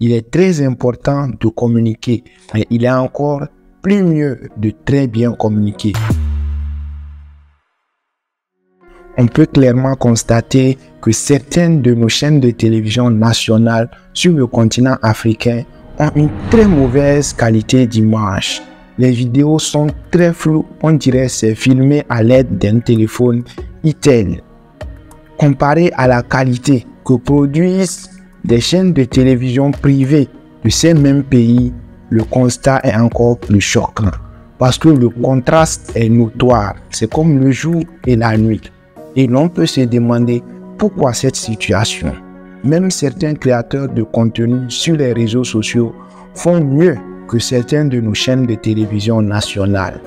Il est très important de communiquer, mais il est encore plus mieux de très bien communiquer. On peut clairement constater que certaines de nos chaînes de télévision nationales sur le continent africain ont une très mauvaise qualité d'image. Les vidéos sont très floues, on dirait c'est filmé à l'aide d'un téléphone Itel. Comparé à la qualité que produisent des chaînes de télévision privées de ces mêmes pays, le constat est encore plus choquant parce que le contraste est notoire, c'est comme le jour et la nuit. Et l'on peut se demander pourquoi cette situation. Même certains créateurs de contenu sur les réseaux sociaux font mieux que certaines de nos chaînes de télévision nationales.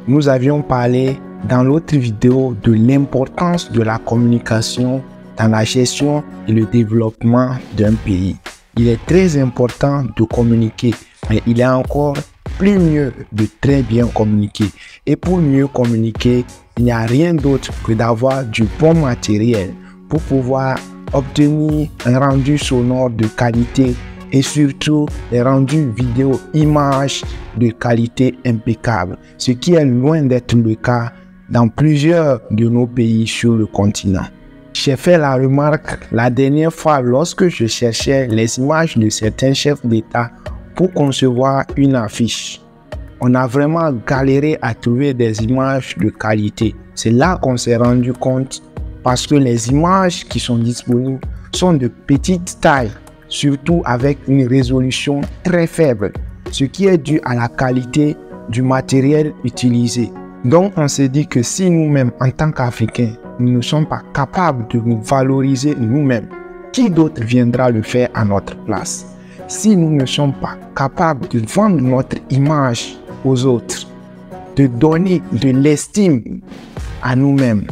Nous avions parlé dans l'autre vidéo de l'importance de la communication dans la gestion et le développement d'un pays. Il est très important de communiquer, mais il est encore plus mieux de très bien communiquer. Et pour mieux communiquer, il n'y a rien d'autre que d'avoir du bon matériel pour pouvoir obtenir un rendu sonore de qualité et surtout des rendus vidéo images de qualité impeccable, ce qui est loin d'être le cas dans plusieurs de nos pays sur le continent. J'ai fait la remarque la dernière fois lorsque je cherchais les images de certains chefs d'État pour concevoir une affiche. On a vraiment galéré à trouver des images de qualité. C'est là qu'on s'est rendu compte parce que les images qui sont disponibles sont de petite taille, surtout avec une résolution très faible, ce qui est dû à la qualité du matériel utilisé. Donc on s'est dit que si nous-mêmes, en tant qu'Africains, nous ne sommes pas capables de nous valoriser nous-mêmes, qui d'autre viendra le faire à notre place? Si nous ne sommes pas capables de vendre notre image aux autres, de donner de l'estime à nous-mêmes,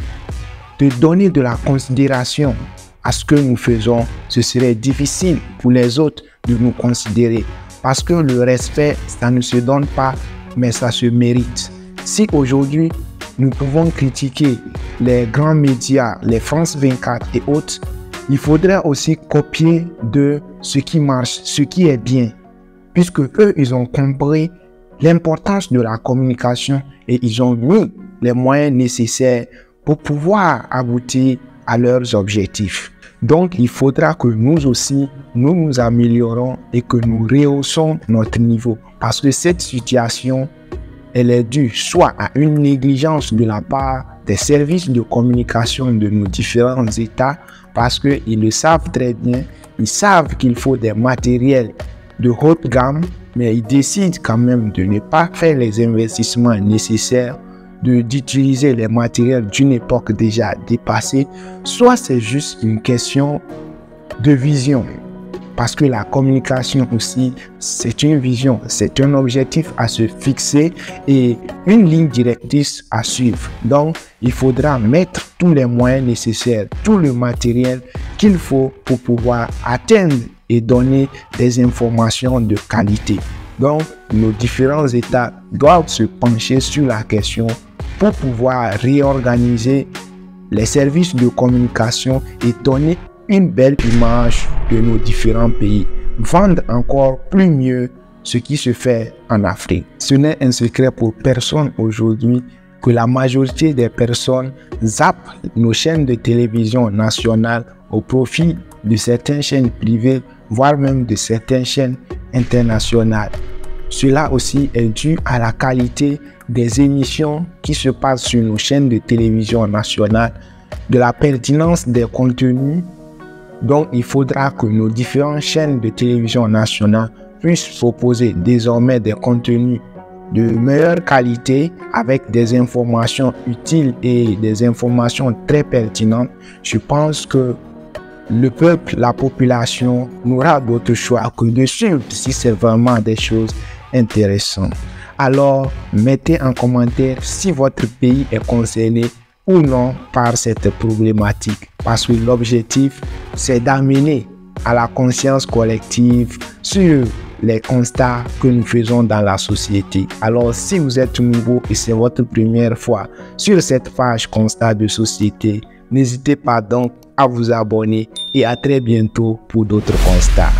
de donner de la considération à ce que nous faisons, ce serait difficile pour les autres de nous considérer. Parce que le respect, ça ne se donne pas, mais ça se mérite. Si aujourd'hui, nous pouvons critiquer les grands médias, les France 24 et autres, il faudrait aussi copier de ce qui marche, ce qui est bien. Puisque eux, ils ont compris l'importance de la communication et ils ont mis les moyens nécessaires pour pouvoir aboutir à leurs objectifs. Donc, il faudra que nous aussi, nous nous améliorons et que nous rehaussons notre niveau. Parce que cette situation, elle est due soit à une négligence de la part des services de communication de nos différents États, parce qu'ils le savent très bien, ils savent qu'il faut des matériels de haute gamme, mais ils décident quand même de ne pas faire les investissements nécessaires, d'utiliser les matériels d'une époque déjà dépassée, soit c'est juste une question de vision. Parce que la communication aussi, c'est une vision, c'est un objectif à se fixer et une ligne directrice à suivre. Donc, il faudra mettre tous les moyens nécessaires, tout le matériel qu'il faut pour pouvoir atteindre et donner des informations de qualité. Donc, nos différents États doivent se pencher sur la question pour pouvoir réorganiser les services de communication et donner une belle image de nos différents pays, vendre encore plus mieux ce qui se fait en Afrique. Ce n'est un secret pour personne aujourd'hui que la majorité des personnes zappent nos chaînes de télévision nationales au profit de certaines chaînes privées, voire même de certaines chaînes internationales. Cela aussi est dû à la qualité des émissions qui se passent sur nos chaînes de télévision nationales, de la pertinence des contenus. Donc, il faudra que nos différentes chaînes de télévision nationales puissent proposer désormais des contenus de meilleure qualité avec des informations utiles et des informations très pertinentes. Je pense que le peuple, la population n'aura d'autre choix que de suivre si c'est vraiment des choses intéressantes. Alors, mettez en commentaire si votre pays est concerné ou non par cette problématique. Parce que l'objectif, c'est d'amener à la conscience collective sur les constats que nous faisons dans la société. Alors, si vous êtes nouveau et c'est votre première fois sur cette page Constat de société, n'hésitez pas donc à vous abonner et à très bientôt pour d'autres constats.